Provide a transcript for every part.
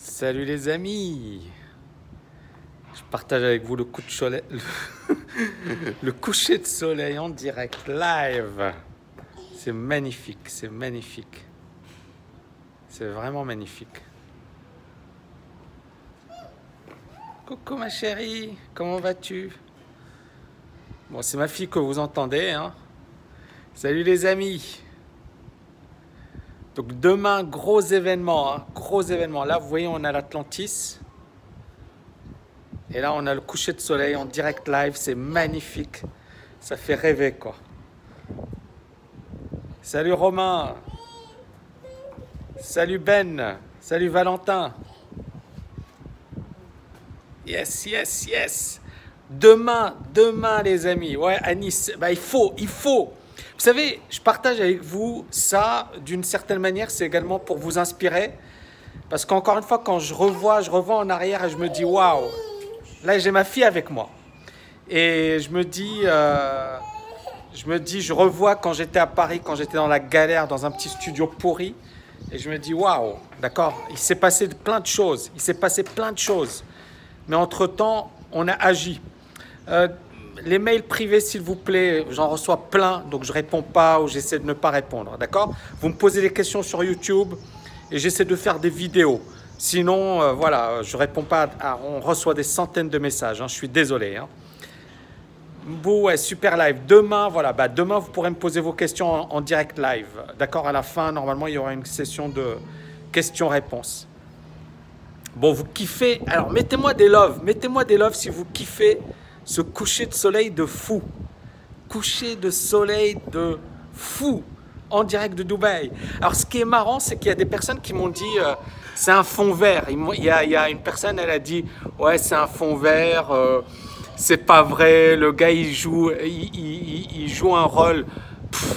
Salut les amis, je partage avec vous le coup de soleil, le coucher de soleil en direct live. C'est magnifique, c'est magnifique, c'est vraiment magnifique. Coucou ma chérie, comment vas-tu? Bon, c'est ma fille que vous entendez, hein. Salut les amis. Donc demain, gros événement, hein, gros événement. Là, vous voyez, on a l'Atlantis. Et là, on a le coucher de soleil en direct live. C'est magnifique. Ça fait rêver, quoi. Salut Romain. Salut Ben. Salut Valentin. Yes, yes, yes. Demain, les amis. Ouais, à Nice. Bah, il faut. Vous savez, je partage avec vous ça d'une certaine manière, c'est également pour vous inspirer. Parce qu'encore une fois, quand je revois en arrière et je me dis waouh, là j'ai ma fille avec moi. Et je me dis, je revois quand j'étais à Paris, quand j'étais dans la galère, dans un petit studio pourri. Et je me dis waouh, d'accord, il s'est passé plein de choses. Mais entre-temps, on a agi. Les mails privés, s'il vous plaît, j'en reçois plein, donc je ne réponds pas ou j'essaie de ne pas répondre, d'accord? Vous me posez des questions sur YouTube et j'essaie de faire des vidéos. Sinon, voilà, je ne réponds pas, on reçoit des centaines de messages, hein, je suis désolé. Hein. Bon, ouais, super live. Demain, voilà, demain, vous pourrez me poser vos questions en direct live, d'accord? À la fin, normalement, il y aura une session de questions-réponses. Bon, vous kiffez, alors mettez-moi des loves si vous kiffez ce coucher de soleil de fou. Coucher de soleil de fou en direct de Dubaï. Alors, ce qui est marrant, c'est qu'il y a des personnes qui m'ont dit c'est un fond vert. Il y a une personne, elle a dit ouais, c'est un fond vert, c'est pas vrai, le gars il joue un rôle.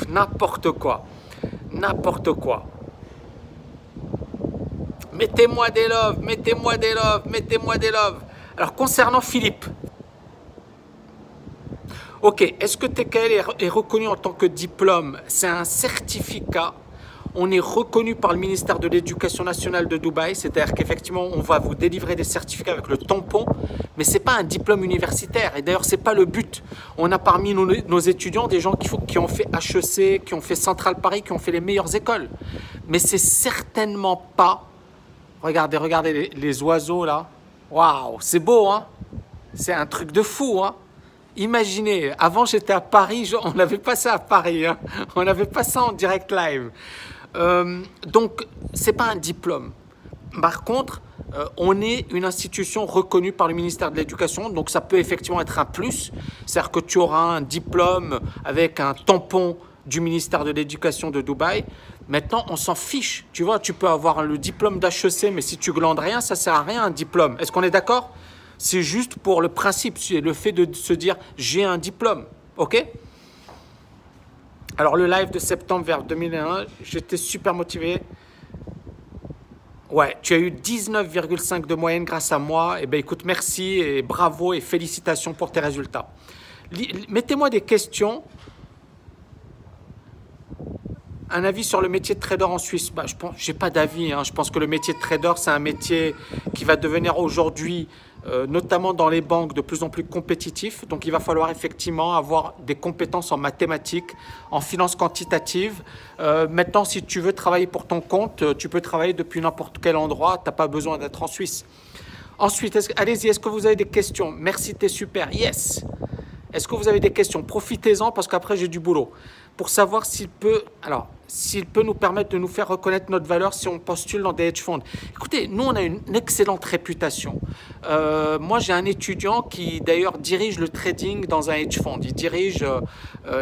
N'importe quoi. N'importe quoi. Mettez-moi des loves. Alors, concernant Philippe, ok, est-ce que TKL est reconnu en tant que diplôme? C'est un certificat. On est reconnu par le ministère de l'Éducation nationale de Dubaï, c'est-à-dire qu'effectivement, on va vous délivrer des certificats avec le tampon, mais ce n'est pas un diplôme universitaire. Et d'ailleurs, ce n'est pas le but. On a parmi nos étudiants des gens qui ont fait HEC, qui ont fait Centrale Paris, qui ont fait les meilleures écoles. Mais c'est certainement pas... Regardez les oiseaux là. Waouh, c'est beau, hein? C'est un truc de fou, hein? Imaginez, avant j'étais à Paris, on n'avait pas ça à Paris, hein. On n'avait pas ça en direct live. Donc, ce n'est pas un diplôme. Par contre, on est une institution reconnue par le ministère de l'Éducation, donc ça peut effectivement être un plus. C'est-à-dire que tu auras un diplôme avec un tampon du ministère de l'Éducation de Dubaï. Maintenant, on s'en fiche. Tu vois, tu peux avoir le diplôme d'HEC, mais si tu glandes rien, ça ne sert à rien un diplôme. Est-ce qu'on est d'accord ? C'est juste pour le principe, c'est le fait de se dire j'ai un diplôme, ok? Alors le live de septembre vers 2001, j'étais super motivé. Ouais, tu as eu 19,5 de moyenne grâce à moi. Eh bien écoute, merci et bravo et félicitations pour tes résultats. Mettez-moi des questions. Un avis sur le métier de trader en Suisse? Je pense, j'ai pas d'avis, hein. Je pense que le métier de trader, c'est un métier qui va devenir aujourd'hui, notamment dans les banques, de plus en plus compétitif. Donc, il va falloir effectivement avoir des compétences en mathématiques, en finance quantitative. Maintenant, si tu veux travailler pour ton compte, tu peux travailler depuis n'importe quel endroit. Tu n'as pas besoin d'être en Suisse. Ensuite, allez-y, est-ce que vous avez des questions? Merci, t'es super. Yes. Est-ce que vous avez des questions? Profitez-en parce qu'après, j'ai du boulot. Pour savoir s'il peut nous permettre de nous faire reconnaître notre valeur si on postule dans des hedge funds. Écoutez, nous, on a une excellente réputation. Moi, j'ai un étudiant qui, d'ailleurs, dirige le trading dans un hedge fund. Il dirige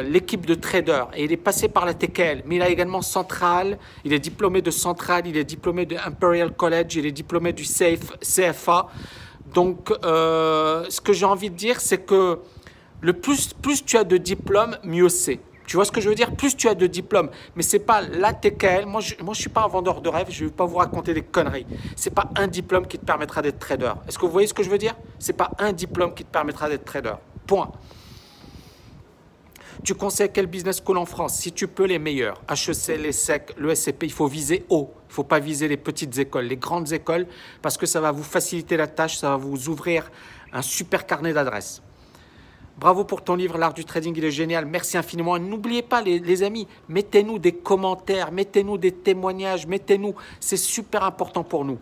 l'équipe de traders et il est passé par la TKL. Mais il a également Centrale, il est diplômé de Centrale, il est diplômé de Imperial College, il est diplômé du CFA. Donc, ce que j'ai envie de dire, c'est que le plus tu as de diplômes, mieux c'est. Tu vois ce que je veux dire? Plus tu as de diplômes, mais ce n'est pas la TKL. Moi, je ne suis pas un vendeur de rêve, je ne vais pas vous raconter des conneries. Ce n'est pas un diplôme qui te permettra d'être trader. Est-ce que vous voyez ce que je veux dire? Ce n'est pas un diplôme qui te permettra d'être trader. Point. Tu conseilles quel business school en France? Si tu peux, les meilleurs. HEC, l'ESSEC, le SCP, il faut viser haut. Il ne faut pas viser les petites écoles, les grandes écoles, parce que ça va vous faciliter la tâche, ça va vous ouvrir un super carnet d'adresses. Bravo pour ton livre, L'Art du Trading, il est génial. Merci infiniment. N'oubliez pas, les amis, mettez-nous des commentaires, mettez-nous des témoignages, mettez-nous. C'est super important pour nous.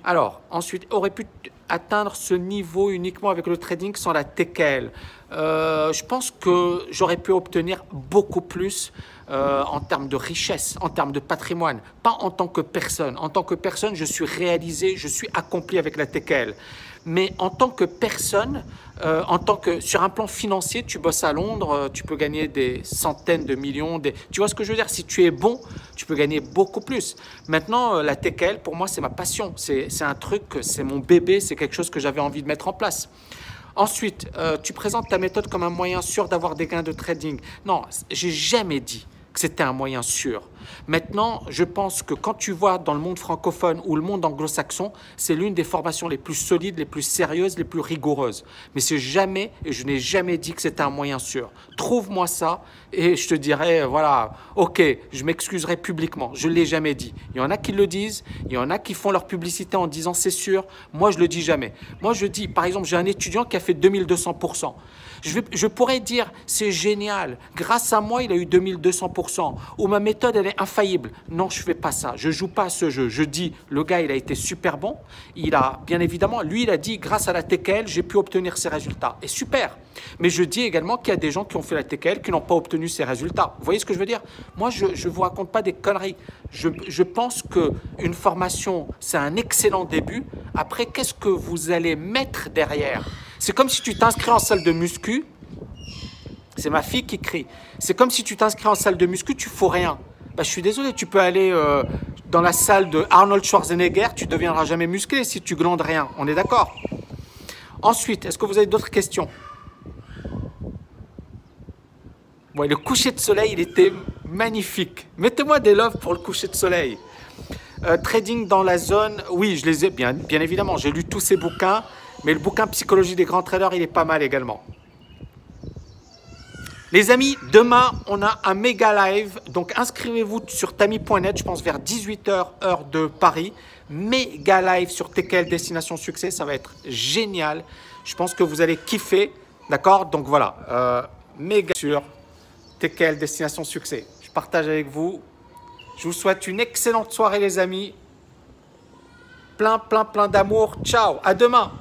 Alors, ensuite, aurait pu atteindre ce niveau uniquement avec le trading sans la TKL. Je pense que j'aurais pu obtenir beaucoup plus en termes de richesse, en termes de patrimoine, pas en tant que personne. En tant que personne, je suis réalisé, je suis accompli avec la TKL. Mais en tant que personne, sur un plan financier, tu bosses à Londres, tu peux gagner des centaines de millions. Tu vois ce que je veux dire? Si tu es bon, tu peux gagner beaucoup plus. Maintenant, la TKL, pour moi, c'est ma passion. C'est un truc, c'est mon bébé, c'est quelque chose que j'avais envie de mettre en place. Ensuite, tu présentes ta méthode comme un moyen sûr d'avoir des gains de trading. Non, j'ai jamais dit que c'était un moyen sûr. Maintenant, je pense que quand tu vois dans le monde francophone ou le monde anglo-saxon, c'est l'une des formations les plus solides, les plus sérieuses, les plus rigoureuses. Mais c'est jamais, et je n'ai jamais dit que c'était un moyen sûr. Trouve-moi ça et je te dirai, voilà, ok, je m'excuserai publiquement. Je ne l'ai jamais dit. Il y en a qui le disent, il y en a qui font leur publicité en disant c'est sûr. Moi, je ne le dis jamais. Moi, je dis, par exemple, j'ai un étudiant qui a fait 2200%. Je pourrais dire, c'est génial, grâce à moi, il a eu 2200%, ou ma méthode, elle est infaillible. Non, je ne fais pas ça, je ne joue pas à ce jeu. Je dis, le gars, il a été super bon, il a, bien évidemment, lui, il a dit, grâce à la TKL, j'ai pu obtenir ces résultats. Et super. Mais je dis également qu'il y a des gens qui ont fait la TKL qui n'ont pas obtenu ces résultats. Vous voyez ce que je veux dire? Moi, je ne vous raconte pas des conneries. Je pense qu'une formation, c'est un excellent début. Après, qu'est-ce que vous allez mettre derrière? C'est comme si tu t'inscris en salle de muscu. C'est ma fille qui crie. C'est comme si tu t'inscris en salle de muscu, tu ne fous rien. Bah, je suis désolé, tu peux aller dans la salle de Arnold Schwarzenegger, tu ne deviendras jamais musclé si tu glandes rien. On est d'accord? Ensuite, est-ce que vous avez d'autres questions? Ouais, le coucher de soleil, il était magnifique. Mettez-moi des loves pour le coucher de soleil. Trading dans la zone, oui, je les ai, bien évidemment, j'ai lu tous ces bouquins. Mais le bouquin Psychologie des grands traders, il est pas mal également. Les amis, demain, on a un méga live. Donc, inscrivez-vous sur tami.net, je pense vers 18 h, heure de Paris. Méga live sur TKL Destination Succès. Ça va être génial. Je pense que vous allez kiffer. D'accord? Donc, voilà. Méga sur TKL Destination Succès. Je partage avec vous. Je vous souhaite une excellente soirée, les amis. Plein d'amour. Ciao. À demain.